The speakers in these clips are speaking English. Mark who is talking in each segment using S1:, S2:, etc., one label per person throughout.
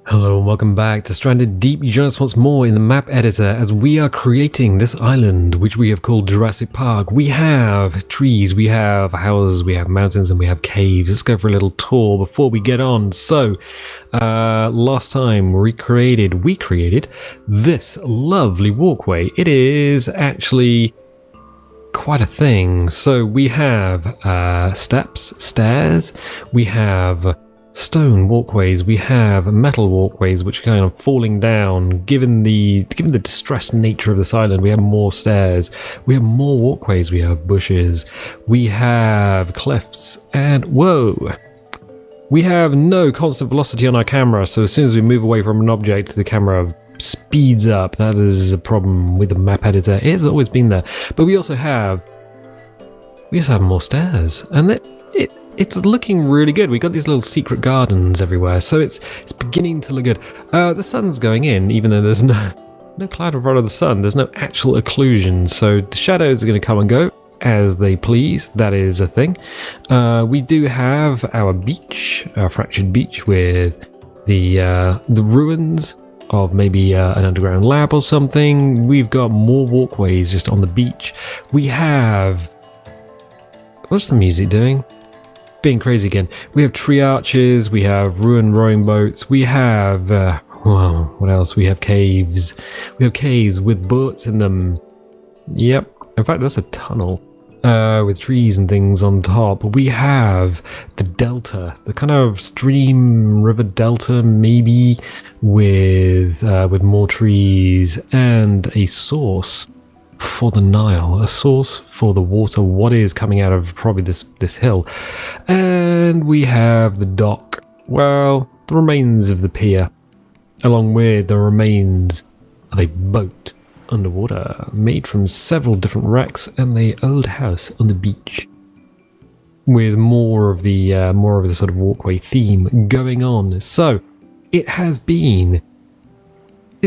S1: Hello and welcome back to Stranded Deep. You join us once more in the map editor as we are creating this island, which we have called Jurassic Park. We have trees, we have houses, we have mountains, and we have caves. Let's go for a little tour before we get on. So, last time we created this lovely walkway. It is actually quite a thing. So we have stairs, we have stone walkways, we have metal walkways which are kind of falling down. Given the distressed nature of this island, we have more stairs, we have more walkways, we have bushes, we have cliffs, and whoa, we have no constant velocity on our camera. So as soon as we move away from an object, the camera speeds up. That is a problem with the map editor. It has always been there. But we also have more stairs, and it's looking really good. We got these little secret gardens everywhere, so it's beginning to look good. The sun's going in, even though there's no cloud in front of the sun. There's no actual occlusion, so the shadows are going to come and go as they please. That is a thing. We do have our beach, our fractured beach, with the ruins of maybe an underground lab or something. We've got more walkways just on the beach. We have... What's the music doing? Being crazy again. We have tree arches, we have ruined rowing boats, we have... what else? We have caves. We have caves with boats in them. Yep. In fact, that's a tunnel. With trees and things on top. We have the delta, the kind of stream river delta, maybe, with more trees and a source for the Nile, a source for the water. What is coming out of probably this hill? And we have the dock. Well, the remains of the pier, along with the remains of a boat underwater, made from several different wrecks, and the old house on the beach, with more of the sort of walkway theme going on. So it's been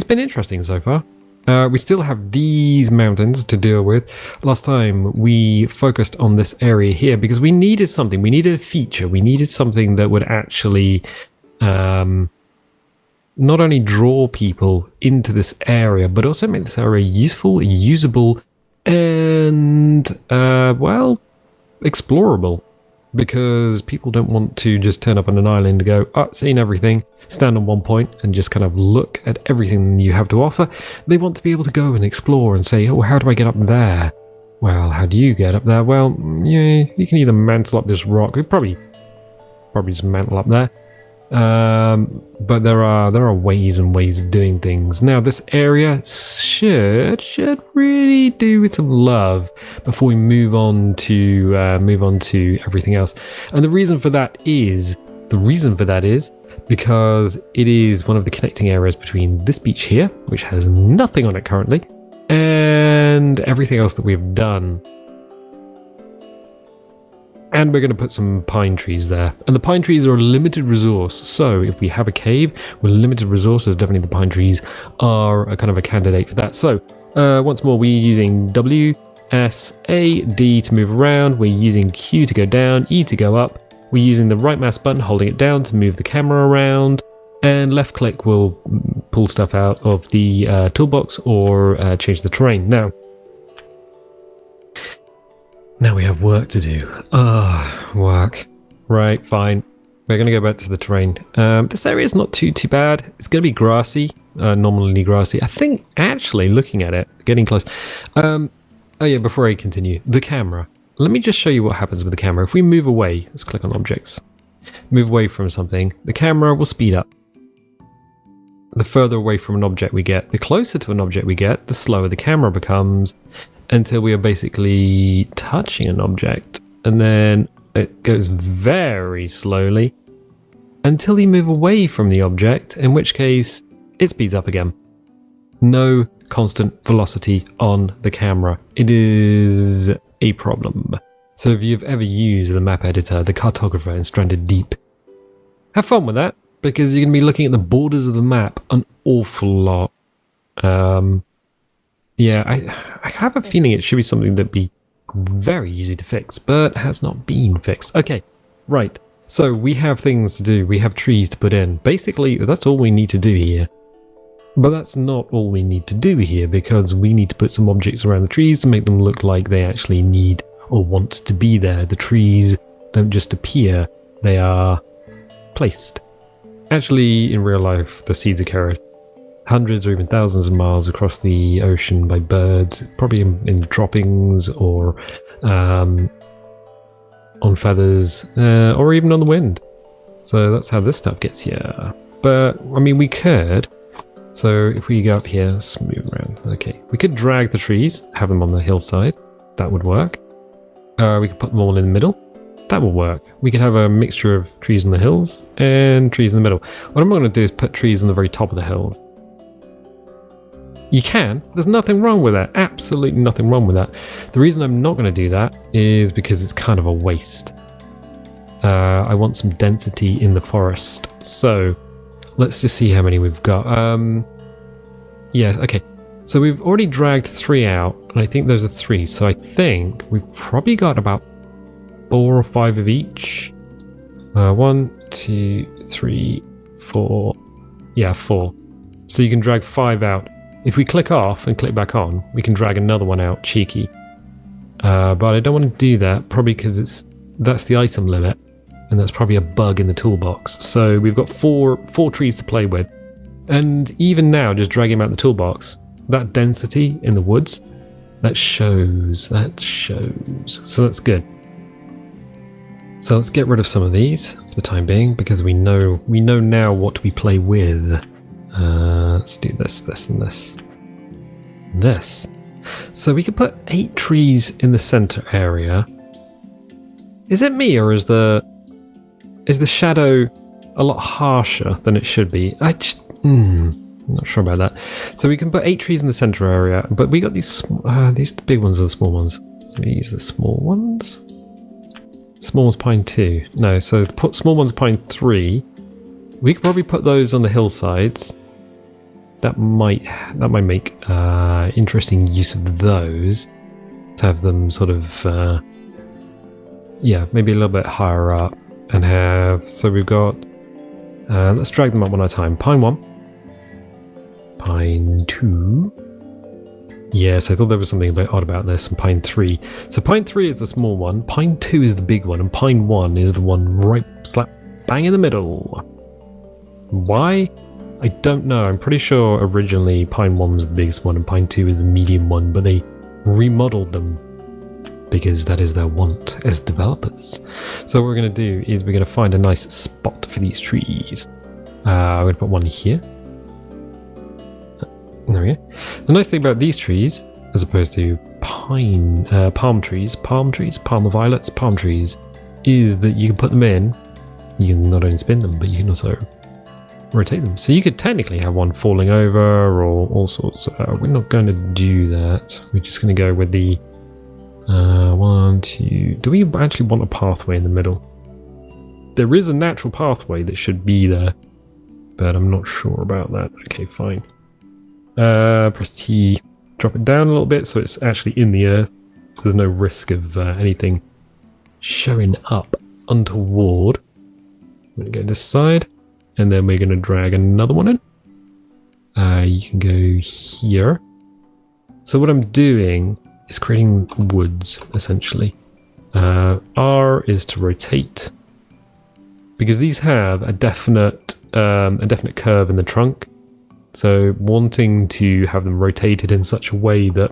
S1: interesting so far. We still have these mountains to deal with. Last time we focused on this area here because we needed something. We needed a feature. We needed something that would actually not only draw people into this area, but also make this area useful, usable, and, explorable. Because people don't want to just turn up on an island and go, seen everything, stand on one point and just kind of look at everything you have to offer. They want to be able to go and explore and say, how do I get up there? Well, how do you get up there? Well, yeah, you can either mantle up this rock. We probably just mantle up there. But there are ways and ways of doing things. Now, this area should really do with some love before we move on to everything else. And the reason for that is because it is one of the connecting areas between this beach here, which has nothing on it currently, and everything else that we've done. And we're going to put some pine trees there. And the pine trees are a limited resource. So if we have a cave with limited resources, definitely the pine trees are a kind of a candidate for that. So once more, we're using W, S, A, D to move around. We're using Q to go down, E to go up. We're using the right mouse button, holding it down to move the camera around. And left click will pull stuff out of the toolbox or change the terrain. Now we have work to do. Work. Right, fine. We're going to go back to the terrain. This area is not too bad. It's going to be grassy, nominally grassy. I think, actually, looking at it, getting close. Before I continue, the camera. Let me just show you what happens with the camera. If we move away, let's click on objects. Move away from something, the camera will speed up. The further away from an object we get, the closer to an object we get, the slower the camera becomes, until we are basically touching an object, and then it goes very slowly until you move away from the object, in which case it speeds up again. No constant velocity on the camera. It is a problem. So if you've ever used the map editor, the cartographer in Stranded Deep, have fun with that, because you're going to be looking at the borders of the map an awful lot. Yeah, I have a feeling it should be something that'd be very easy to fix, but has not been fixed. Okay, right. So we have things to do. We have trees to put in. Basically, that's all we need to do here. But that's not all we need to do here, because we need to put some objects around the trees to make them look like they actually need or want to be there. The trees don't just appear, they are placed. Actually, in real life, the seeds are carried hundreds or even thousands of miles across the ocean by birds, probably in the droppings or on feathers, or even on the wind. So that's how this stuff gets here. But, I mean, we could... So if we go up here, let's move around. Okay, we could drag the trees, have them on the hillside. That would work. We could put them all in the middle. That will work. We could have a mixture of trees on the hills and trees in the middle. What I'm going to do is put trees on the very top of the hills. You can. There's nothing wrong with that. Absolutely nothing wrong with that. The reason I'm not going to do that is because it's kind of a waste. I want some density in the forest. So... let's just see how many we've got. Yeah, okay. So we've already dragged 3 out, and I think those are 3. So I think we've probably got about 4 or 5 of each. 1, 2, 3, 4. Yeah, 4. So you can drag 5 out. If we click off and click back on, we can drag another one out, cheeky. But I don't want to do that, probably because that's the item limit. And that's probably a bug in the toolbox. So we've got four trees to play with. And even now, just dragging them out the toolbox, that density in the woods, that shows. So that's good. So let's get rid of some of these for the time being, because we know now what we play with. Let's do this, and this. This. So we could put 8 trees in the center area. Is it me, or is the shadow a lot harsher than it should be? I'm not sure about that. So we can put 8 trees in the center area, but we got these big ones or the small ones? These are the small ones? Small one's pine 2. No, so put small one's pine 3. We could probably put those on the hillsides. That might make interesting use of those. To have them sort of, yeah, maybe a little bit higher up. And have, so we've got, let's drag them up one at a time. Pine 1, Pine 2. Yes, I thought there was something a bit odd about this. And Pine 3. So Pine 3 is the small one, Pine 2 is the big one, and Pine 1 is the one right slap bang in the middle. Why? I don't know. I'm pretty sure originally Pine 1 was the biggest one and Pine 2 is the medium one, but they remodeled them because that is their want as developers. So what we're going to do is we're going to find a nice spot for these trees. I'm going to put one here. There we go. The nice thing about these trees, as opposed to palm trees, palm violets, palm trees, is that you can put them in. You can not only spin them, but you can also rotate them. So you could technically have one falling over or all sorts. We're not going to do that. We're just going to go with the 1, 2. Do we actually want a pathway in the middle? There is a natural pathway that should be there, but I'm not sure about that. Okay, fine. Press T, drop it down a little bit so it's actually in the earth. So there's no risk of anything showing up untoward. I'm going to go this side, and then we're going to drag another one in. You can go here. So what I'm doing is creating woods, essentially. R is to rotate, because these have a definite curve in the trunk. So wanting to have them rotated in such a way that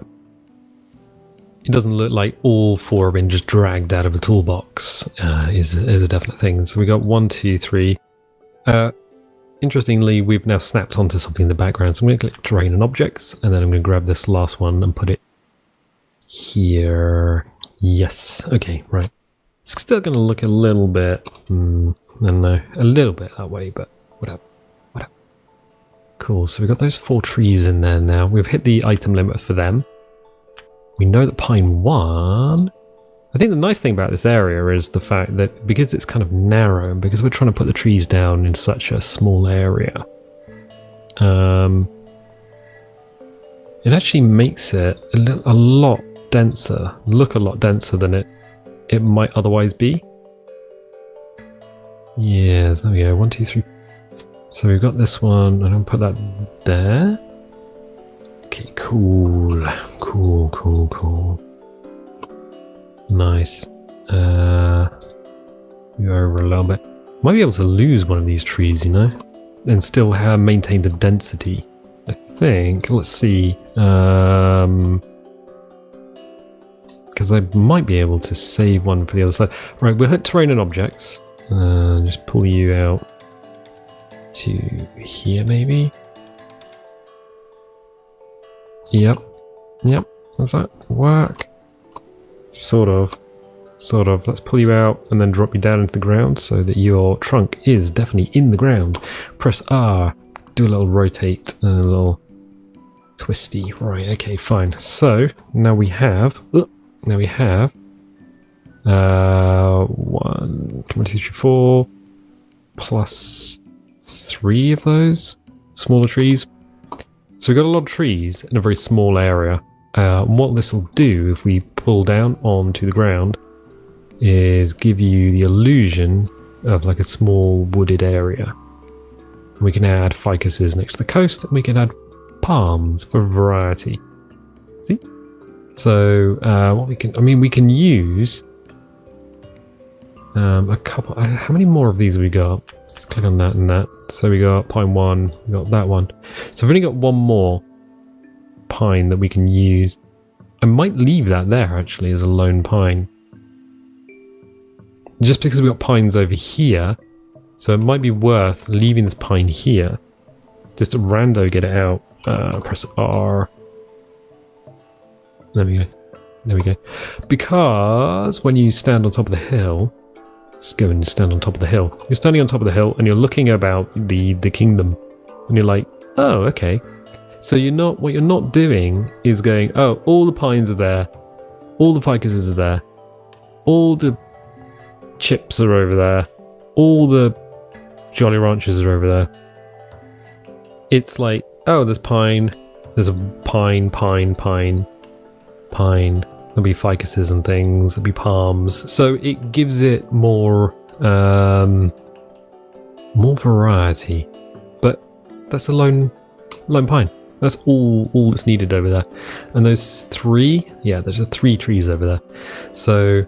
S1: it doesn't look like all 4 have been just dragged out of the toolbox is a definite thing. So we got 1, 2, 3. Interestingly, we've now snapped onto something in the background. So I'm going to click terrain and objects, and then I'm going to grab this last one and put it here. Yes. Okay, right. It's still going to look a little bit, I don't know, a little bit that way, but whatever. Cool, so we've got those 4 trees in there now. We've hit the item limit for them. We know that Pine 1... I think the nice thing about this area is the fact that because it's kind of narrow, and because we're trying to put the trees down in such a small area, it actually makes it a lot denser, look a lot denser than it might otherwise be. Yeah, there we go. 1, 2, 3. So we've got this one. I'm going to put that there. Okay, cool. Cool. Nice. Go over a little bit. Might be able to lose one of these trees, you know? And still have maintain the density. I think. Let's see. Because I might be able to save one for the other side. Right, we'll hit terrain and objects. Just pull you out to here, maybe. Yep. Does that work? Sort of. Let's pull you out and then drop you down into the ground so that your trunk is definitely in the ground. Press R. Do a little rotate and a little twisty. Right, okay, fine. So now we have 1, 2, 3, 4 plus 3 of those smaller trees. So we've got a lot of trees in a very small area. What this will do if we pull down onto the ground is give you the illusion of like a small wooded area. We can add ficuses next to the coast, and we can add palms for variety. See? So what we can use a couple. How many more of these have we got? Let's click on that and that. So we got pine 1, we got that one. So we've only got one more pine that we can use. I might leave that there actually as a lone pine. Just because we've got pines over here, so it might be worth leaving this pine here. Just at rando get it out. Press R. There we go. Because when you stand on top of the hill, let's go and stand on top of the hill. You're standing on top of the hill and you're looking about the kingdom, and you're like, oh, okay. So what you're not doing is going, oh, all the pines are there, all the ficuses are there, all the chips are over there, all the Jolly Ranchers are over there. It's like, oh, there's pine, there's a pine. There'll be ficuses and things, there'll be palms. So it gives it more variety. But that's a lone pine. That's all that's needed over there. And those 3, there's 3 trees over there. So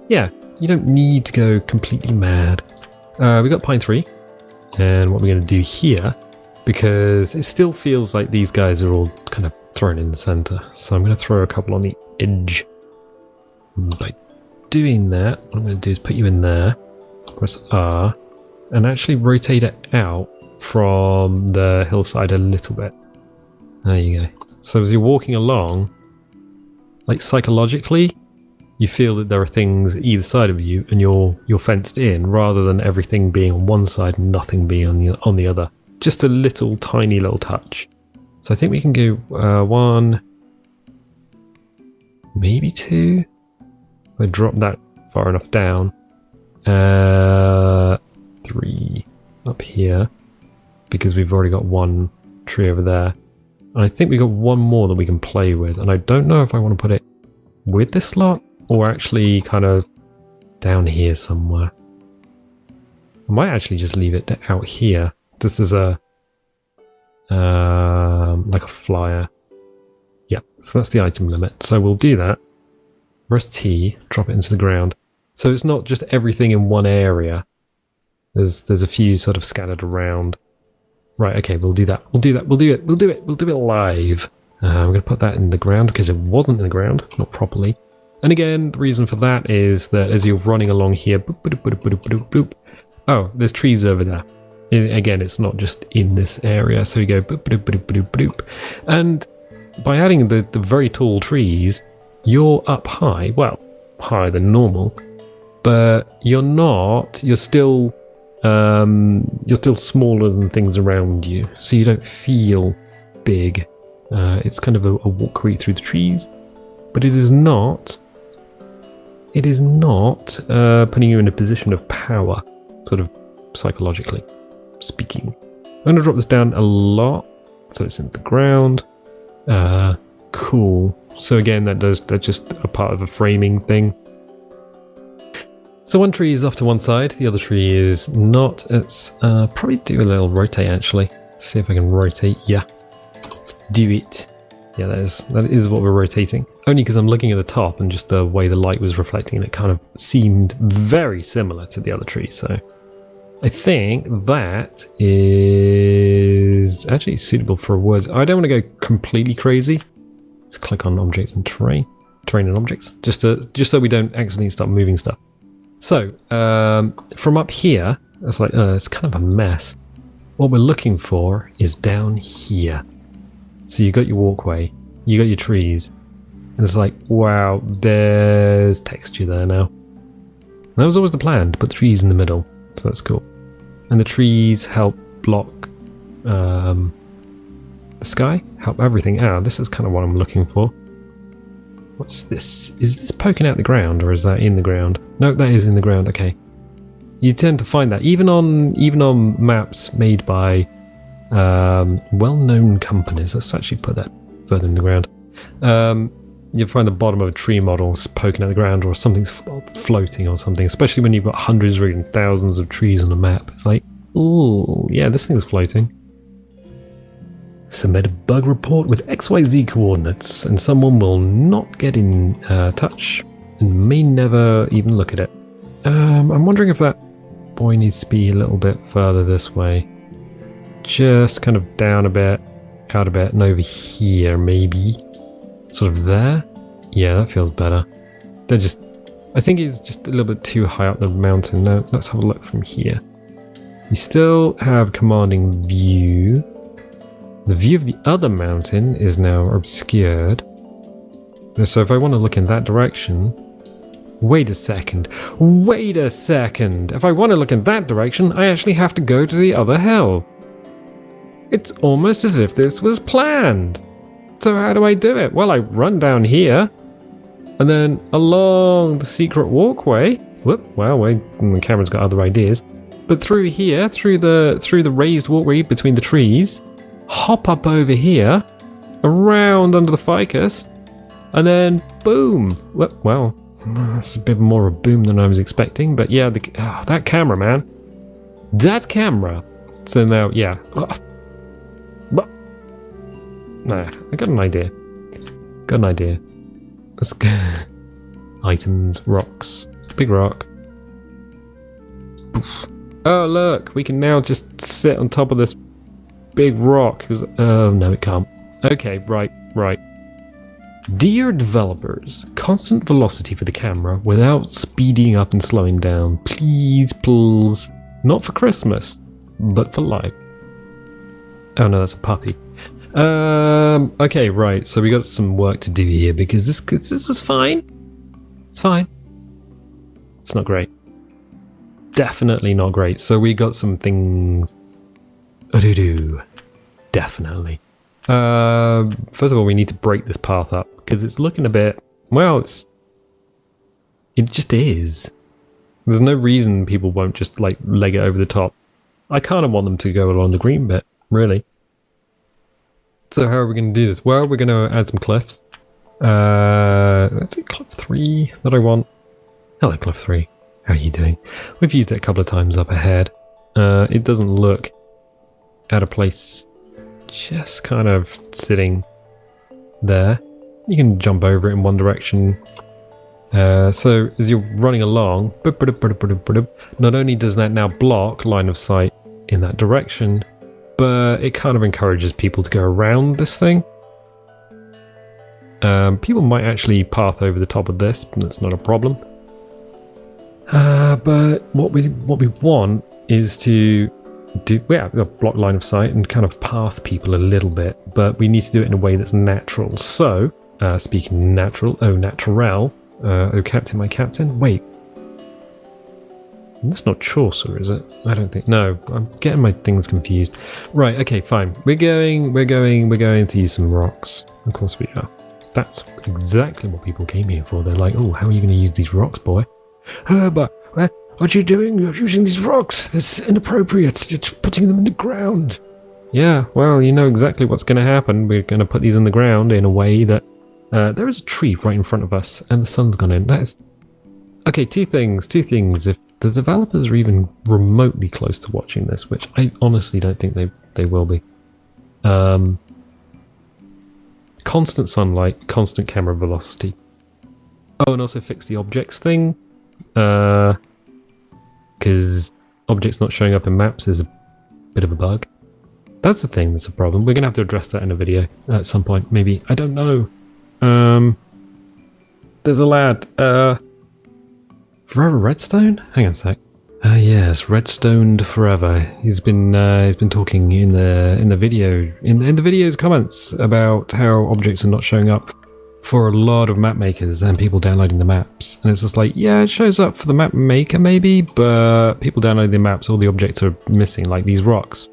S1: yeah, you don't need to go completely mad. We got pine 3, and what we're going to do here, because it still feels like these guys are all kind of thrown in the center. So I'm going to throw a couple on the edge. By doing that, what I'm going to do is put you in there, press R, and actually rotate it out from the hillside a little bit. There you go. So as you're walking along, like psychologically, you feel that there are things either side of you, and you're fenced in, rather than everything being on one side and nothing being on the other. Just a little tiny little touch. So I think we can go 1, maybe 2. I drop that far enough down. 3 up here, because we've already got 1 tree over there. And I think we got 1 more that we can play with, and I don't know if I want to put it with this slot or actually kind of down here somewhere. I might actually just leave it out here, just as a like a flyer. Yep, so that's the item limit. So we'll do that. Press T, drop it into the ground. So it's not just everything in one area. There's a few sort of scattered around. Right, okay, we'll do that. We'll do it live. I'm going to put that in the ground because it wasn't in the ground, not properly. And again, the reason for that is that as you're running along here, boop, boop, boop, boop, boop, boop, oh, there's trees over there. Again, it's not just in this area. So you go boop, boop, boop, boop, boop. And by adding the very tall trees, you're up high. Well, higher than normal. But you're still smaller than things around you. So you don't feel big. It's kind of a walkway through the trees. But it is not putting you in a position of power, sort of psychologically speaking. I'm going to drop this down a lot, so it's in the ground. Cool. So again, that's just a part of a framing thing. So one tree is off to one side, the other tree is not. Let's probably do a little rotate actually. See if I can rotate. Yeah, let's do it. Yeah, that is what we're rotating. Only because I'm looking at the top and just the way the light was reflecting, and it kind of seemed very similar to the other tree. So I think that is actually suitable for words. I don't want to go completely crazy. Let's click on objects and terrain and objects, just so we don't accidentally start moving stuff. So from up here, it's like it's kind of a mess. What we're looking for is down here. So you got your walkway, you got your trees, and it's like, wow, there's texture there now. That was always the plan, to put the trees in the middle, so that's cool. And the trees help block the sky, help everything out. This is kind of what I'm looking for. What's this? Is this poking out the ground, or is that in the ground? No, that is in the ground. Okay. You tend to find that even on maps made by well-known companies. Let's actually put that further in the ground. You'll find the bottom of a tree model poking out the ground, or something's floating or something. Especially when you've got hundreds or even thousands of trees on a map. It's like, ooh, yeah, this thing's floating. Submit a bug report with XYZ coordinates, and someone will not get in touch and may never even look at it. I'm wondering if that boy needs to be a little bit further this way. Just kind of down a bit, out a bit, and over here maybe. Sort of there. Yeah, that feels better. I think it's just a little bit too high up the mountain. Now, let's have a look from here. You still have commanding view. The view of the other mountain is now obscured. So if I want to look in that direction... Wait a second. If I want to look in that direction, I actually have to go to the other hill. It's almost as if this was planned. So how do I do it? Well, I run down here, and then along the secret walkway. Whoop, well, the camera's got other ideas. But through here, through the raised walkway between the trees, hop up over here, around under the ficus, and then boom. Well, it's a bit more of a boom than I was expecting, but yeah, that camera, man. That camera. So now, yeah. Nah, I got an idea. Let's go. Items, rocks. Big rock. Oof. Oh, look, we can now just sit on top of this big rock. Oh, no, it can't. Okay, right. Dear developers, constant velocity for the camera without speeding up and slowing down. Please. Not for Christmas, but for life. Oh no, that's a puppy. Okay, right, so we got some work to do here because this is fine. It's fine. It's not great. Definitely not great. So we got some things to do. Definitely. First of all, we need to break this path up because it's looking a bit, well, it just is. There's no reason people won't just like leg it over the top. I kind of want them to go along the green bit, really. So how are we going to do this? Well, we're going to add some cliffs. Let's see, cliff 3 that I want. Hello, cliff 3. How are you doing? We've used it a couple of times up ahead. It doesn't look out of place. Just kind of sitting there. You can jump over it in one direction. So as you're running along, not only does that now block line of sight in that direction, but it kind of encourages people to go around this thing. People might actually path over the top of this, but that's not a problem. But what we want is to block line of sight and kind of path people a little bit, but we need to do it in a way that's natural. So, speaking natural, natural, captain, my captain. Wait, that's not Chaucer, is it? I don't think. No, I'm getting my things confused. Right. Okay. Fine. We're going to use some rocks. Of course we are. That's exactly what people came here for. They're like, oh, how are you going to use these rocks, boy? But what are you doing? You're using these rocks. That's inappropriate. You're putting them in the ground. Yeah, well, you know exactly what's going to happen. We're going to put these in the ground in a way that... there is a tree right in front of us, and the sun's gone in. That is Okay, two things. If the developers are even remotely close to watching this, which I honestly don't think they will be. Constant sunlight, constant camera velocity. Oh, and also fix the objects thing. Because objects not showing up in maps is a bit of a bug. That's the thing that's a problem. We're going to have to address that in a video at some point, maybe. I don't know. There's a lad. Forever Redstone? Hang on a sec. Yes, Redstoned Forever. He's been talking in the video's comments about how objects are not showing up for a lot of map makers and people downloading the maps. And it's just like, yeah, it shows up for the map maker maybe, but people downloading the maps, all the objects are missing, like these rocks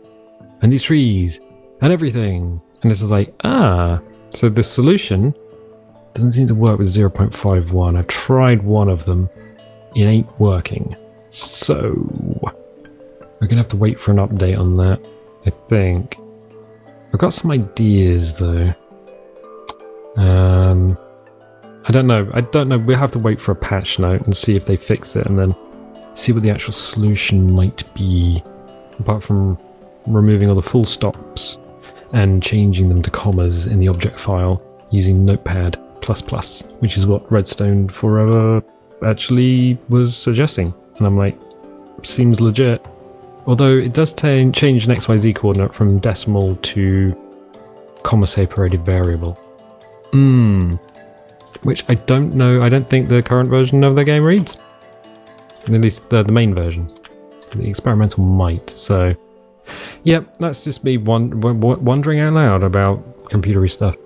S1: and these trees and everything. And it's just like, so the solution doesn't seem to work with 0.51. I tried one of them. It ain't working. So we're gonna have to wait for an update on that, I think. I've got some ideas though. I don't know. We'll have to wait for a patch note and see if they fix it and then see what the actual solution might be. Apart from removing all the full stops and changing them to commas in the object file using Notepad++, which is what Redstone Forever actually was suggesting. And I'm like, seems legit. Although it does change an XYZ coordinate from decimal to comma separated variable. Which I don't know. I don't think the current version of the game reads. At least the main version. The experimental might. So, yep, that's just me wondering out loud about computery stuff.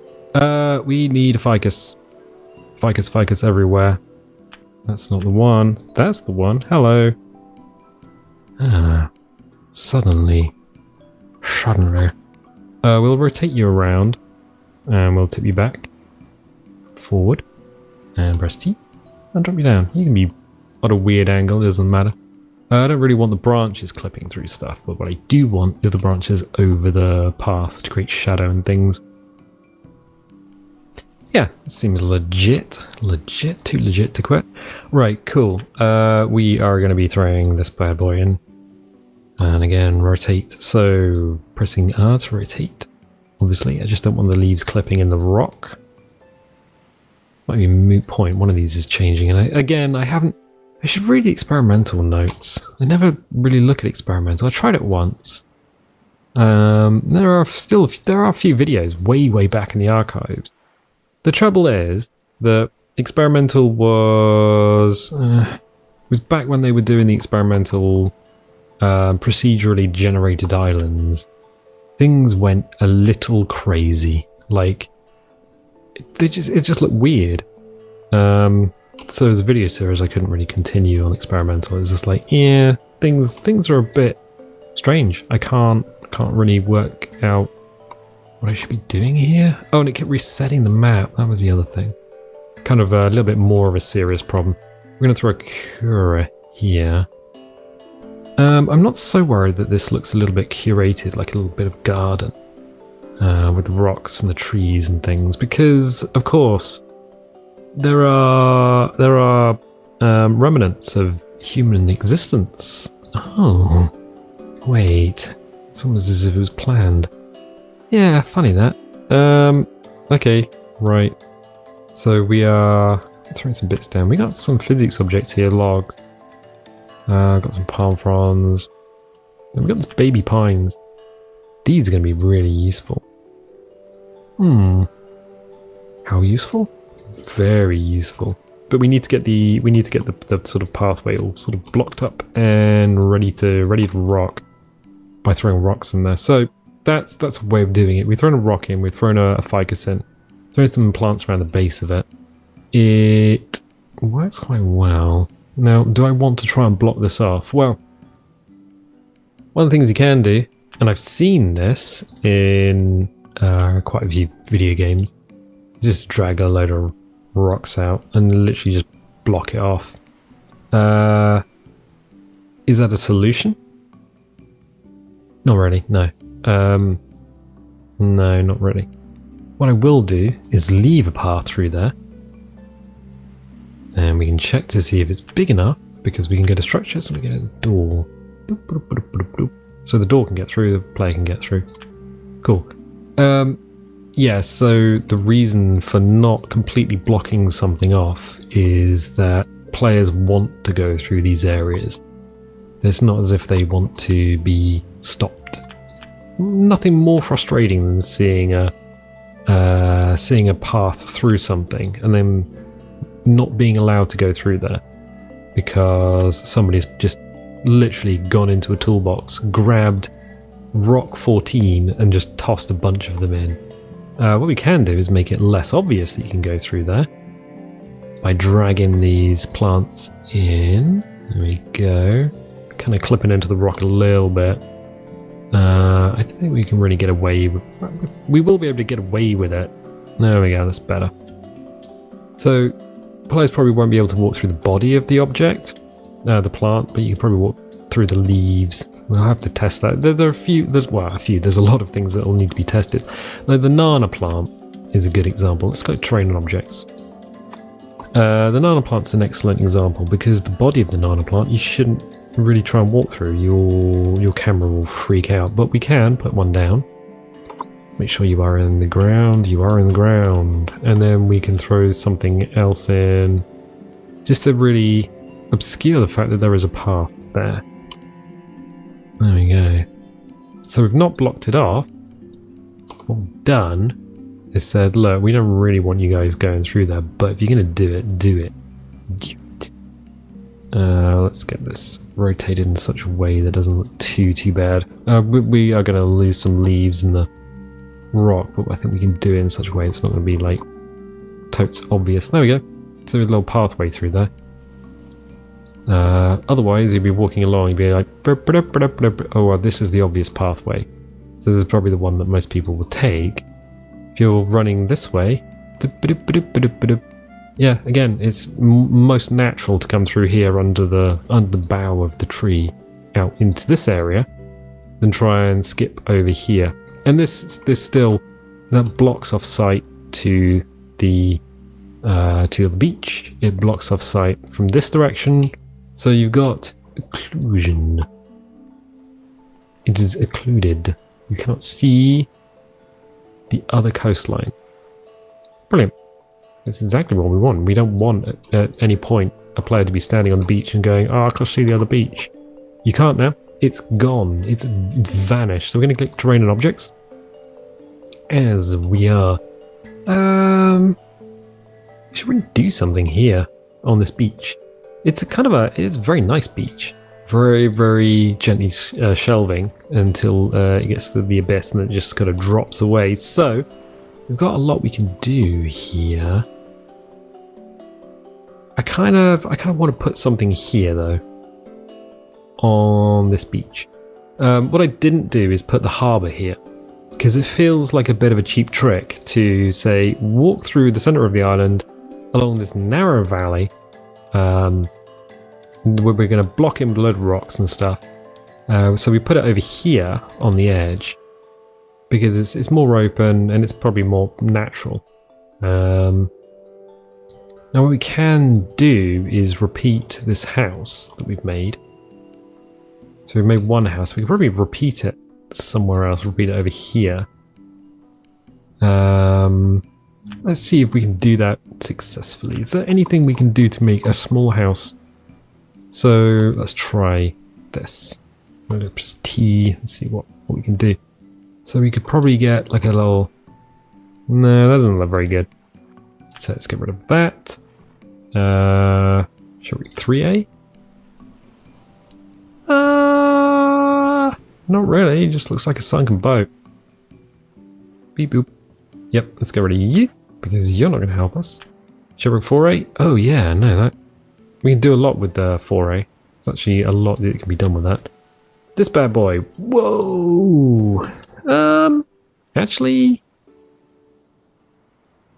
S1: We need a ficus. Ficus everywhere. That's not the one. That's the one. Hello. Suddenly. We'll rotate you around. And we'll tip you back. Forward. And press T. And drop you down. You can be at a weird angle. It doesn't matter. I don't really want the branches clipping through stuff. But what I do want is the branches over the path to create shadow and things. Yeah, it seems legit. Too legit to quit. Right, cool. We are going to be throwing this bad boy in. And again, rotate. So, pressing R to rotate. Obviously, I just don't want the leaves clipping in the rock. Might be a moot point. One of these is changing. And I should read the experimental notes. I never really look at experimental. I tried it once. There are a few videos way back in the archives. The trouble is that experimental was back when they were doing the experimental procedurally generated islands. Things went a little crazy. Like it just looked weird. So as a video series, I couldn't really continue on experimental. It was just like, yeah, things are a bit strange. I can't really work out what I should be doing here. Oh, and it kept resetting the map. That was the other thing. Kind of a little bit more of a serious problem. We're going to throw a Cura here. I'm not so worried that this looks a little bit curated, like a little bit of garden. With the rocks and the trees and things. Because, of course, there are remnants of human existence. Oh, wait. It's almost as if it was planned. Yeah, funny that. Okay, right. So we are throwing some bits down. We got some physics objects here, logs. Got some palm fronds. And we got the baby pines. These are going to be really useful. How useful? Very useful. But we need to get the sort of pathway all sort of blocked up and ready to rock by throwing rocks in there. So that's a way of doing it. We've thrown a rock in, we've thrown a ficus in, thrown some plants around the base of it. It works quite well. Now, do I want to try and block this off? Well, one of the things you can do, and I've seen this in quite a few video games, just drag a load of rocks out and literally just block it off. Is that a solution? Not really, no. No, not really. What I will do is leave a path through there. And we can check to see if it's big enough, because we can go to structure, so we go to the door. Boop, boop, boop, boop, boop. So the door can get through, the player can get through. Cool. Yeah, so the reason for not completely blocking something off is that players want to go through these areas. It's not as if they want to be stopped. Nothing more frustrating than seeing a path through something and then not being allowed to go through there because somebody's just literally gone into a toolbox, grabbed rock 14 and just tossed a bunch of them in. What we can do is make it less obvious that you can go through there by dragging these plants in. There we go. Kind of clipping into the rock a little bit. I think we can really get away with... We will be able to get away with it. There we go, that's better. So, players probably won't be able to walk through the body of the object, the plant, but you can probably walk through the leaves. We'll have to test that. There are a few, there's a lot of things that will need to be tested. Now, the nana plant is a good example. Let's go terrain and objects. The nana plant's an excellent example because the body of the nana plant you shouldn't really try and walk through. Your camera will freak out, but we can put one down. Make sure you are in the ground. You are in the ground, and then we can throw something else in, just to really obscure the fact that there is a path there. There we go. So we've not blocked it off. What we've done is said, look, we don't really want you guys going through there, but if you're going to do it, do it. Do it. Let's get this rotated in such a way that doesn't look too bad. We are going to lose some leaves in the rock, but I think we can do it in such a way it's not going to be like totes obvious. There we go. So there's a little pathway through there. Otherwise you'd be walking along, you'd be like, oh well, this is the obvious pathway, so this is probably the one that most people will take. If you're running this way, yeah, again, it's most natural to come through here under the bough of the tree out into this area than try and skip over here. And this still, that blocks off sight to the beach. It blocks off sight from this direction. So you've got occlusion. It is occluded. You cannot see the other coastline. Brilliant. That's exactly what we want. We don't want at any point a player to be standing on the beach and going, oh, I can see the other beach. You can't now. It's gone. It's vanished. So we're going to click terrain and objects. As we are. We should really do something here on this beach. It's it's a very nice beach. Very, very gently shelving until it gets to the abyss and then it just kind of drops away. So we've got a lot we can do here. I kind of want to put something here though on this beach. What I didn't do is put the harbour here because it feels like a bit of a cheap trick to say walk through the centre of the island along this narrow valley. We're going to block it with a load of rocks and stuff. So we put it over here on the edge because it's more open and it's probably more natural. Now what we can do is repeat this house that we've made. So we've made one house. We can probably repeat it somewhere else. Repeat it over here. Let's see if we can do that successfully. Is there anything we can do to make a small house? So let's try this. I'm going to press T and see what we can do. So we could probably get like a little... No, that doesn't look very good. So let's get rid of that. Shall we 3A? Not really. It just looks like a sunken boat. Beep boop. Yep, let's get rid of you because you're not going to help us. Shall we 4A? Oh yeah, no, that... We can do a lot with the 4A. There's actually a lot that can be done with that. This bad boy. Whoa! Actually...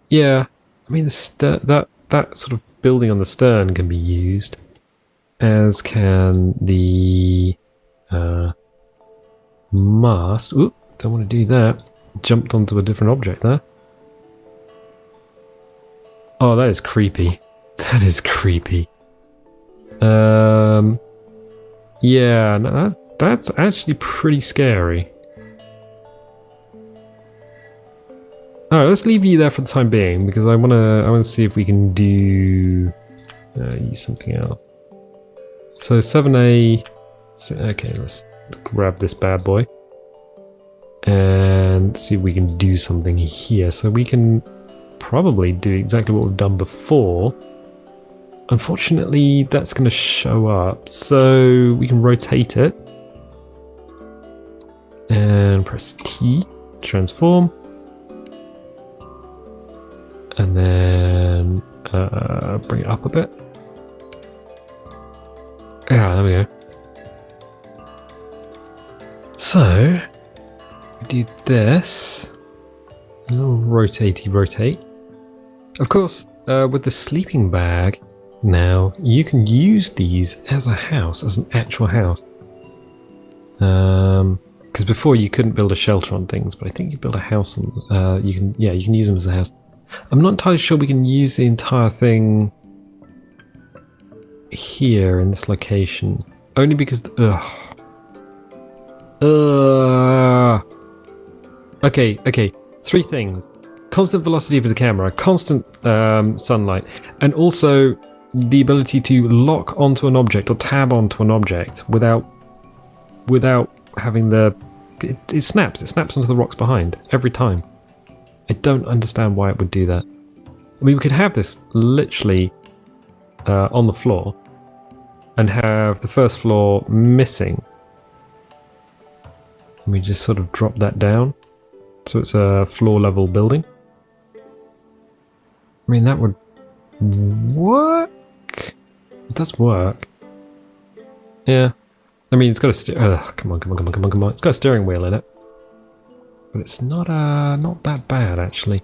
S1: Yeah. I mean, that sort of building on the stern can be used. As can the... mast. Oop, don't want to do that. Jumped onto a different object there. Oh, that is creepy. That is creepy. Yeah, no, that's actually pretty scary. Alright, let's leave you there for the time being because I wanna see if we can do use something else. So 7A. Okay, let's grab this bad boy and see if we can do something here. So we can probably do exactly what we've done before. Unfortunately, that's going to show up. So we can rotate it and press T, transform, and then bring it up a bit. Yeah, there we go. So we do this. A little rotate. Of course, with the sleeping bag, now you can use these as a house, as an actual house. Because before you couldn't build a shelter on things, but I think you build a house on. You can use them as a house. I'm not entirely sure we can use the entire thing here in this location, only because. Okay. 3 things: constant velocity for the camera, constant sunlight, and also the ability to lock onto an object or tab onto an object without having the. It snaps. It snaps onto the rocks behind every time. I don't understand why it would do that. I mean, we could have this literally on the floor and have the first floor missing. And we just sort of drop that down. So it's a floor level building. I mean, that would work. It does work. Yeah. I mean, it's got a come on. It's got a steering wheel in it. But it's not that bad actually.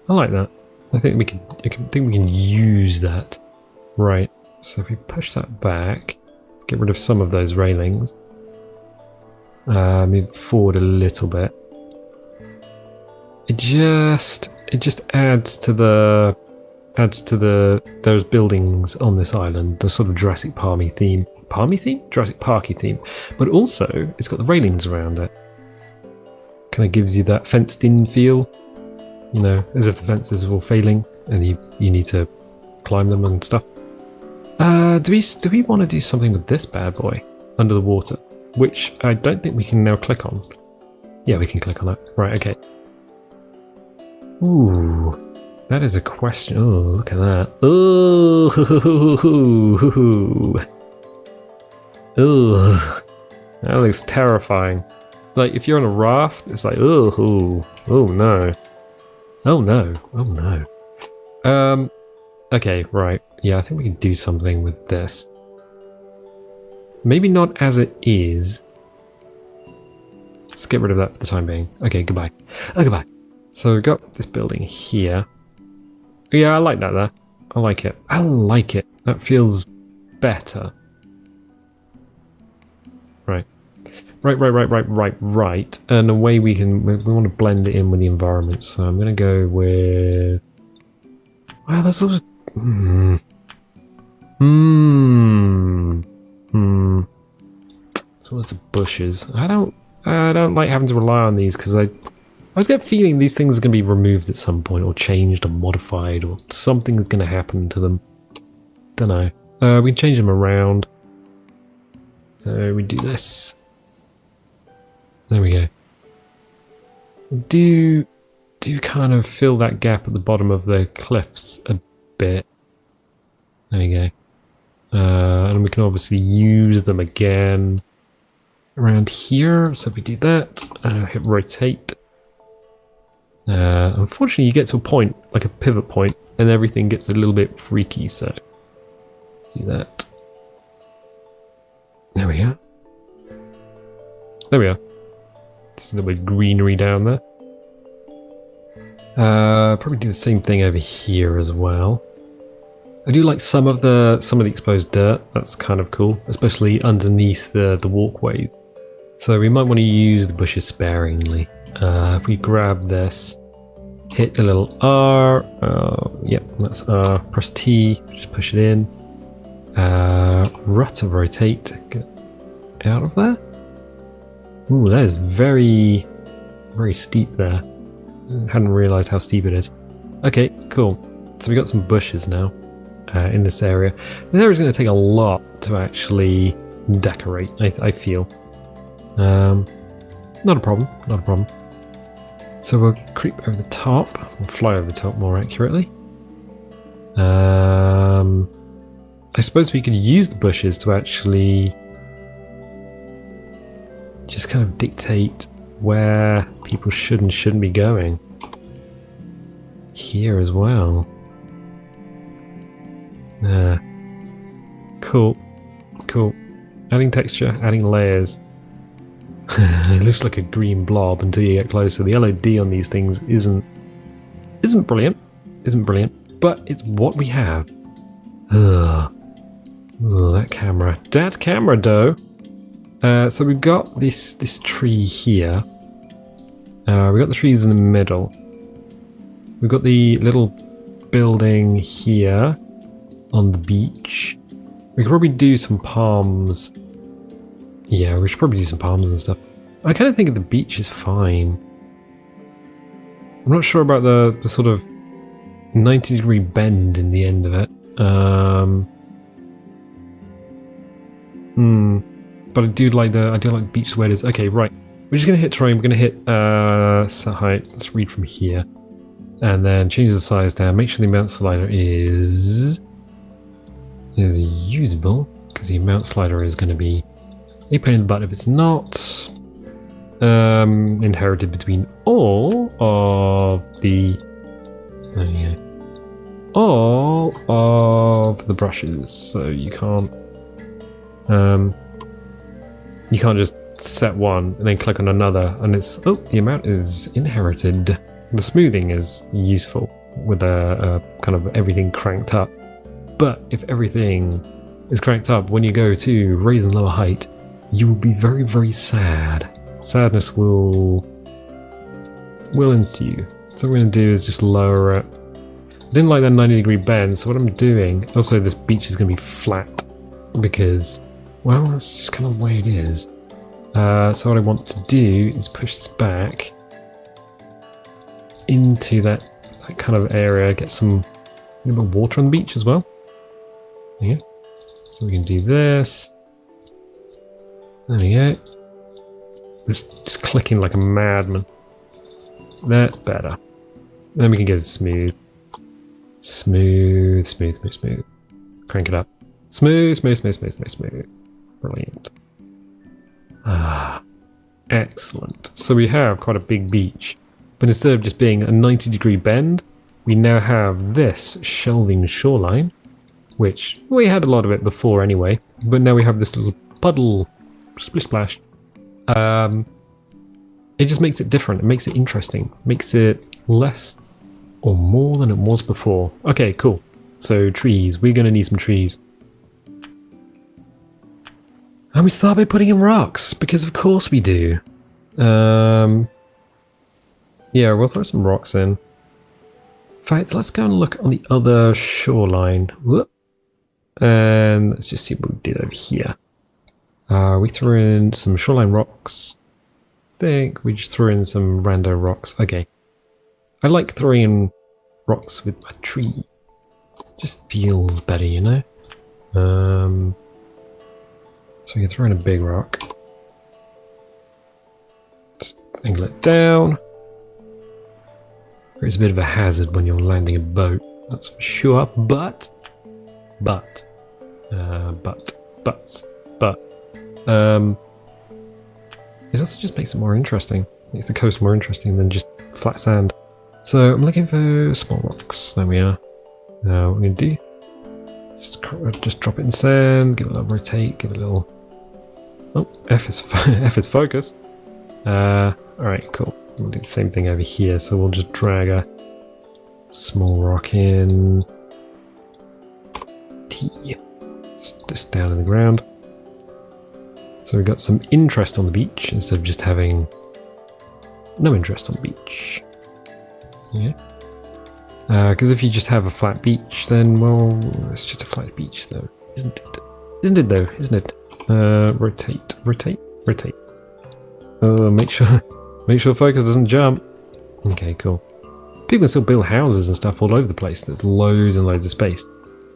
S1: I like that. I think we can use that. Right. So if we push that back, get rid of some of those railings. Move forward a little bit. It just adds to those buildings on this island, the sort of Jurassic Parky theme. Jurassic Parky theme. But also it's got the railings around it. Kind of gives you that fenced in feel, you know, as if the fences are all failing and you need to climb them and stuff. Do we want to do something with this bad boy under the water, which I don't think we can now click on? Yeah, we can click on it. Right, okay. Ooh, that is a question. Oh, look at that. Oh, that looks terrifying. Like, if you're on a raft, it's like, oh no. Okay, right. Yeah, I think we can do something with this. Maybe not as it is. Let's get rid of that for the time being. Okay, goodbye. Oh, goodbye. So we've got this building here. Yeah, I like that there. I like it. That feels better. Right. And a way we want to blend it in with the environment. So I'm going to go with. Wow, that's all. So there's the bushes. I don't like having to rely on these because I always get a feeling these things are going to be removed at some point, or changed, or modified, or something's going to happen to them. Don't know. We can change them around. So we do this. There we go. Do kind of fill that gap at the bottom of the cliffs a bit. There you go. And we can obviously use them again around here. So if we do that, hit rotate. Unfortunately, you get to a point, like a pivot point, and everything gets a little bit freaky. So do that. There we go. There we are. Just a little bit of greenery down there. Probably do the same thing over here as well. I do like some of the exposed dirt. That's kind of cool, especially underneath the walkways. So we might want to use the bushes sparingly. If we grab this, hit the little R. Yep, that's R. Press T, just push it in. Rudder rotate. Get out of there. Ooh, that is very, very steep there. Hadn't realised how steep it is. Okay, cool. So we got some bushes now in this area. This area is going to take a lot to actually decorate, I feel. Not a problem, not a problem. So we'll creep over the top, or fly over the top more accurately. I suppose we could use the bushes to actually just kind of dictate where people should and shouldn't be going. Here as well. Cool. Cool. Adding texture, adding layers. It looks like a green blob until you get closer. The LOD on these things isn't brilliant. Isn't brilliant. But it's what we have. Ugh. Oh, that camera. That camera, though. So we've got this tree here. We've got the trees in the middle. We've got the little building here on the beach. We could probably do some palms. Yeah, we should probably do some palms and stuff. I kind of think the beach is fine. I'm not sure about the sort of 90-degree bend in the end of it. But I do like the beach the way it is. Okay, right. We're just gonna hit terrain. We're gonna hit set height. Let's read from here, and then change the size down. Make sure the amount slider is usable, because the amount slider is going to be a pain in the butt if it's not. Inherited between all of the brushes, so you can't just set one and then click on another and it's the amount is inherited. The smoothing is useful with a kind of everything cranked up, but if everything is cranked up, when you go to raise and lower height, you will be very, very sad. Sadness will ensue. So what we're going to do is just lower it. I didn't like that 90-degree bend, so what I'm doing, also this beach is going to be flat because, well, that's just kind of the way it is. So what I want to do is push this back into that kind of area, get some little water on the beach as well. There you go. So we can do this. There we go. Just clicking like a madman. That's better. And then we can go smooth. Smooth, smooth, smooth, smooth. Crank it up. Smooth, smooth, smooth, smooth, smooth, smooth. Brilliant. Excellent. So we have quite a big beach, but instead of just being a 90-degree bend, we now have this shelving shoreline, which we had a lot of it before anyway, but now we have this little puddle, splish splash. It just makes it different. It makes it interesting. Makes it less or more than it was before. Okay, cool. So trees. We're going to need some trees. And we start by putting in rocks, because of course we do. Yeah, we'll throw some rocks in. In fact, let's go and look on the other shoreline. Whoop. And let's just see what we did over here. We threw in some shoreline rocks. I think we just threw in some rando rocks. Okay. I like throwing in rocks with a tree. Just feels better, you know? So we can throw in a big rock. Just angle it down. It's a bit of a hazard when you're landing a boat, that's for sure, but, it also just makes it more interesting. Makes the coast more interesting than just flat sand. So I'm looking for small rocks. There we are. Now what we're going to do, just drop it in sand, give it a little rotate, give it a little... Oh, F is focus. Alright, cool. We'll do the same thing over here, so we'll just drag a small rock in. T. Just down in the ground. So we've got some interest on the beach instead of just having no interest on the beach. Yeah. Because if you just have a flat beach, then, well, it's just a flat beach, though, isn't it? Isn't it, though? Isn't it? Rotate, rotate, rotate. Make sure focus doesn't jump. Okay, cool. People can still build houses and stuff all over the place. There's loads and loads of space.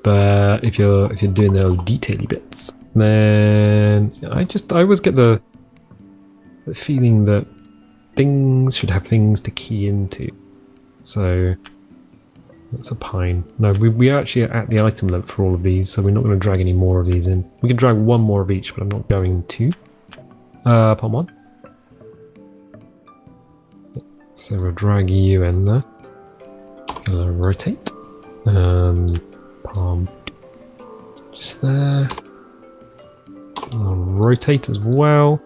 S1: But if you're doing the old detaily bits, then I always get the feeling that things should have things to key into. So that's a pine. No, we actually are at the item limit for all of these, so we're not going to drag any more of these in. We can drag one more of each, but I'm not going to. Palm one. So we'll drag you in there. Rotate. Palm just there. I'll rotate as well.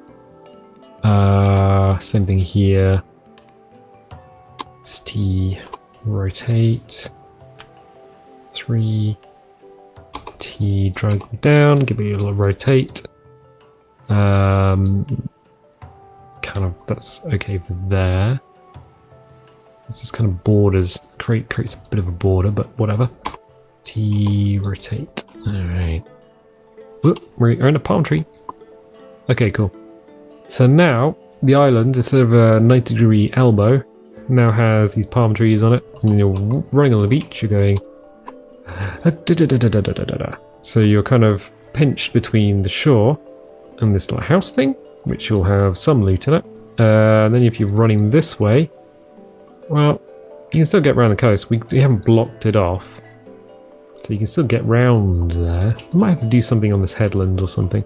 S1: Same thing here. T, rotate. 3. T, drag down. Give it a little rotate. Kind of, that's okay for there. This just kind of borders, creates a bit of a border, but whatever. T, rotate. Alright. Whoop, we're in a palm tree. Okay, cool. So now, the island, instead of a 90-degree elbow, now has these palm trees on it. And you're running on the beach, you're going... So you're kind of pinched between the shore and this little house thing, which will have some loot in it. And then if you're running this way, well, you can still get around the coast. We haven't blocked it off. So you can still get round there. You might have to do something on this headland or something.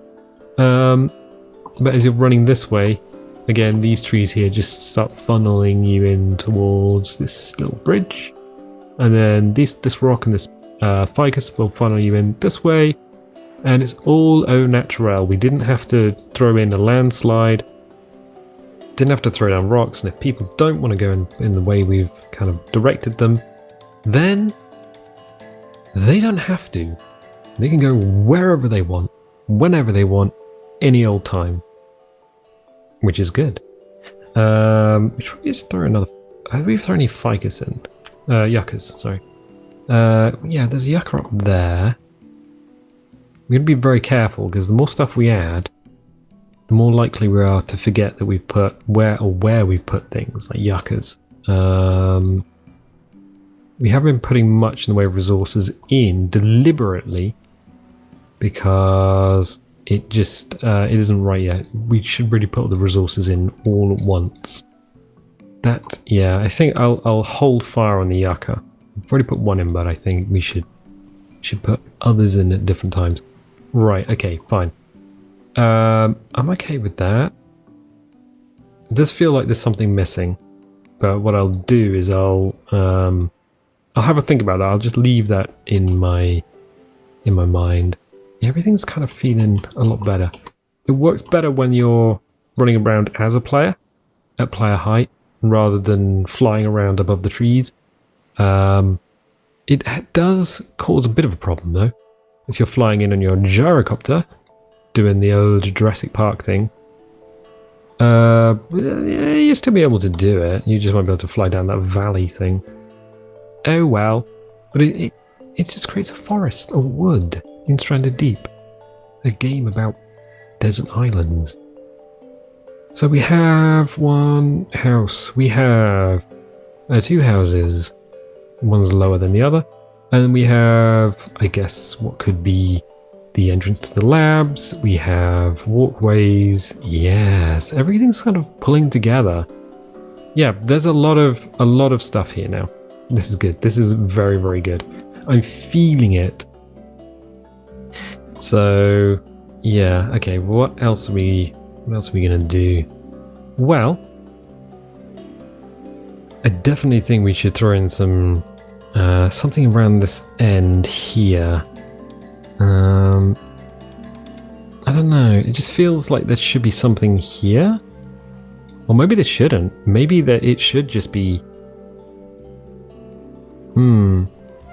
S1: But as you're running this way, again, these trees here just start funneling you in towards this little bridge. And then this rock and this ficus will funnel you in this way. And it's all au naturel. We didn't have to throw in a landslide. Didn't have to throw down rocks, and if people don't want to go in the way we've kind of directed them, then they don't have to. They can go wherever they want, whenever they want, any old time. Which is good. We should probably just throw another... Have we thrown any ficus in? Yuccas, sorry. Yeah, there's a yucca up there. We're going to be very careful, because the more stuff we add, the more likely we are to forget that we've put where we've put things, like yuccas. We haven't been putting much in the way of resources in deliberately because it just it isn't right yet. We should really put the resources in all at once. That, yeah, I think I'll hold fire on the yucca. I've already put one in, but I think we should put others in at different times. Right, okay, fine. I'm okay with that. It does feel like there's something missing, but what I'll do is I'll have a think about that. I'll just leave that in my mind. Yeah, everything's kind of feeling a lot better. It works better when you're running around as a player at player height rather than flying around above the trees. It does cause a bit of a problem though. If you're flying in on your gyrocopter, doing the old Jurassic Park thing, you'll still be able to do it. You just won't be able to fly down that valley thing. Oh well. But it just creates a forest, a wood in Stranded Deep. A game about desert islands. So we have one house. We have two houses. One's lower than the other. And we have, I guess, what could be the entrance to the labs. We have walkways. Yes, everything's kind of pulling together. Yeah, there's a lot of stuff here now. This is good. This is very, very good. I'm feeling it. So, yeah, okay, what else are we gonna do? Well, I definitely think we should throw in some something around this end here. I don't know, it just feels like there should be something here. Or maybe there shouldn't. Maybe that it should just be...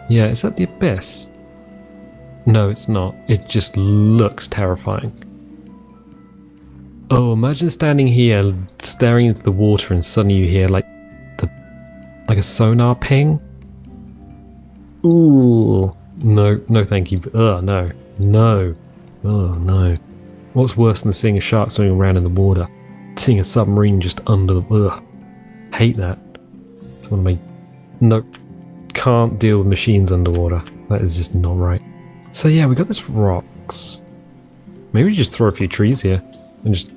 S1: Yeah, is that the abyss? No, it's not. It just looks terrifying. Oh, imagine standing here, staring into the water, and suddenly you hear like a a sonar ping. Ooh, no thank you. No. Oh no. What's worse than seeing a shark swimming around in the water? Seeing a submarine just under the... Hate that. It's one of my... Nope. Can't deal with machines underwater. That is just not right. So yeah, we got this rocks. Maybe just throw a few trees here and just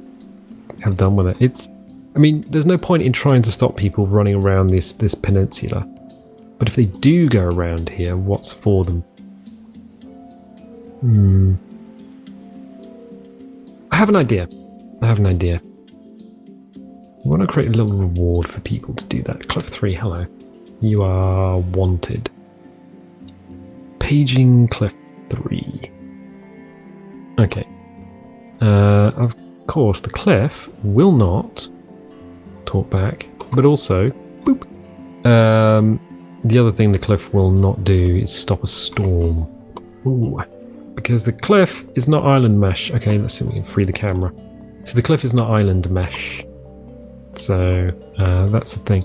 S1: have done with it. I mean, there's no point in trying to stop people running around this peninsula. But if they do go around here, what's for them? I have an idea. I want to create a little reward for people to do that. Cliff 3, hello. You are wanted. Paging Cliff 3. Okay. Of course, the cliff will not talk back, but also, boop. The other thing the cliff will not do is stop a storm. Ooh. Because the cliff is not island mesh. Okay, let's see if we can free the camera. So the cliff is not island mesh. So that's the thing.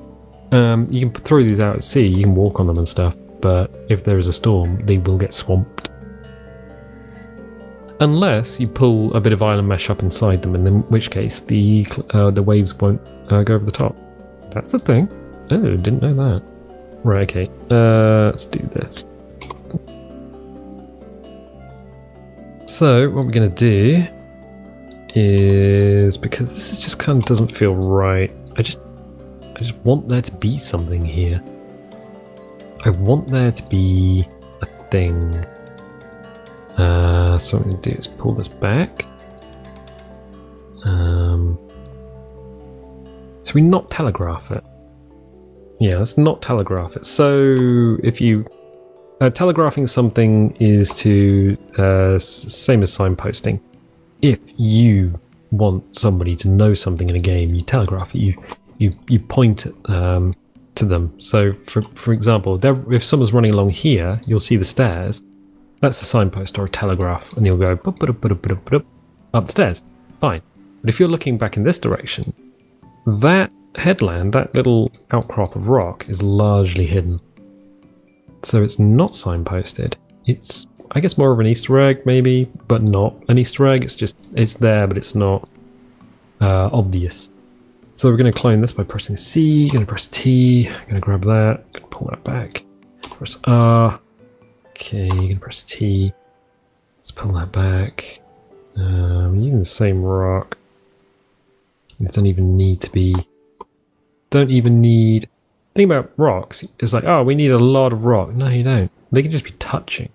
S1: You can throw these out at sea, you can walk on them and stuff, but if there is a storm, they will get swamped. Unless you pull a bit of island mesh up inside them, and in which case the waves won't go over the top. That's a thing. Oh, didn't know that. Right, okay. Let's do this. So what we're going to do is, because this is just kind of doesn't feel right, I just want there to be something here. I want there to be a thing. So what I'm going to do is pull this back. So we not telegraph it. Yeah, let's not telegraph it. So if you... telegraphing something is to... same as signposting. If you want somebody to know something in a game, you telegraph it. You point it, to them. So for example, if someone's running along here, you'll see the stairs. That's a signpost or a telegraph, and you'll go up the stairs. Fine. But if you're looking back in this direction, that headland, that little outcrop of rock, is largely hidden. So it's not signposted. It's, I guess, more of an Easter egg, maybe, but not an Easter egg. It's there, but it's not obvious. So we're going to clone this by pressing C, going to press T, going to grab that, going to pull that back, press R. Okay, you're going to press T. Let's pull that back. Using the same rock. These don't even need to be... Don't even need... The thing about rocks is like, oh, we need a lot of rock. No, you don't. They can just be touching.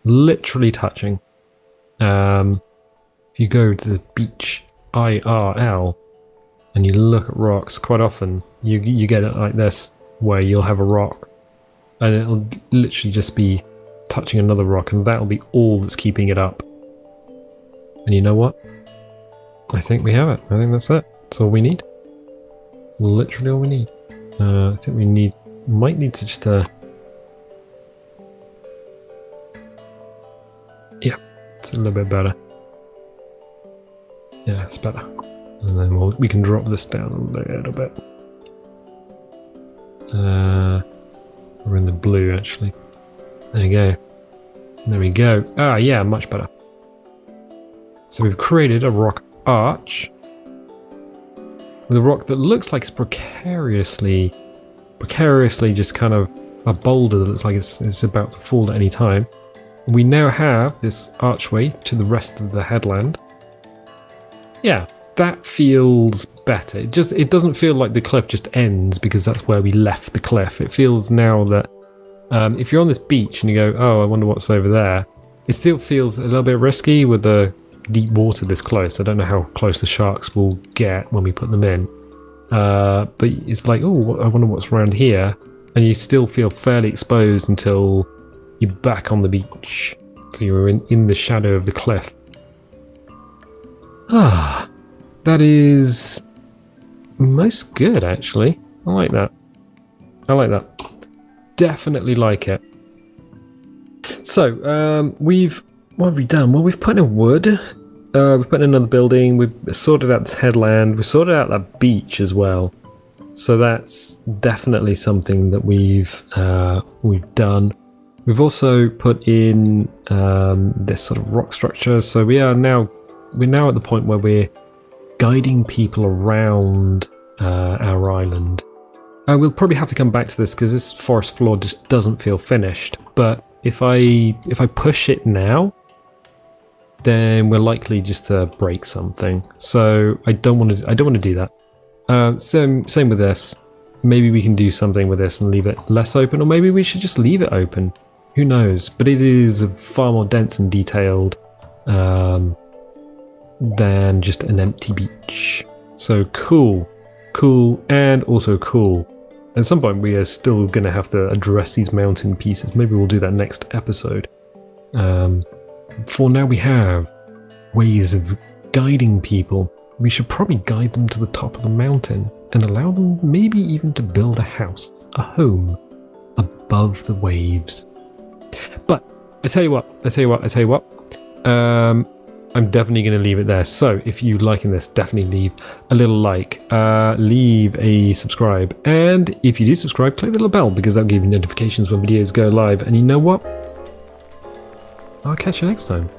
S1: Literally touching. If you go to the beach IRL and you look at rocks, quite often you get it like this, where you'll have a rock and it'll literally just be touching another rock, and that'll be all that's keeping it up. And you know what? I think we have it. I think that's it. That's all we need. Literally all we need. I think we might need to just yeah, it's a little bit better. Yeah, it's better. And then we can drop this down a little bit. We're in the blue, actually. There you go. There we go. Ah, yeah, much better. So we've created a rock arch with a rock that looks like it's precariously just kind of a boulder that looks like it's about to fall at any time. We now have this archway to the rest of the headland. Yeah, that feels better. It doesn't feel like the cliff just ends because that's where we left the cliff. It feels now that if you're on this beach and you go, oh, I wonder what's over there, it still feels a little bit risky with the deep water this close. I don't know how close the sharks will get when we put them in. But it's like, oh, I wonder what's around here. And you still feel fairly exposed until you're back on the beach. So you're in the shadow of the cliff. Ah, that is most good, actually. I like that. Definitely like it. So, what have we done? Well, we've put in wood. We've put in another building. We've sorted out this headland. We've sorted out that beach as well. So that's definitely something that we've done. We've also put in this sort of rock structure. So we're now at the point where we're guiding people around our island. We'll probably have to come back to this because this forest floor just doesn't feel finished. But if I push it now, then we're likely just to break something. So I don't want to do that. Same with this. Maybe we can do something with this and leave it less open, or maybe we should just leave it open. Who knows? But it is far more dense and detailed than just an empty beach. So cool, and also cool. At some point we are still going to have to address these mountain pieces. Maybe we'll do that next episode. For now we have ways of guiding people. We should probably guide them to the top of the mountain and allow them maybe even to build a house, a home, above the waves. But I tell you what, I'm definitely going to leave it there. So if you're liking this, definitely leave a little like, leave a subscribe. And if you do subscribe, click the little bell because that'll give you notifications when videos go live. And you know what? I'll catch you next time.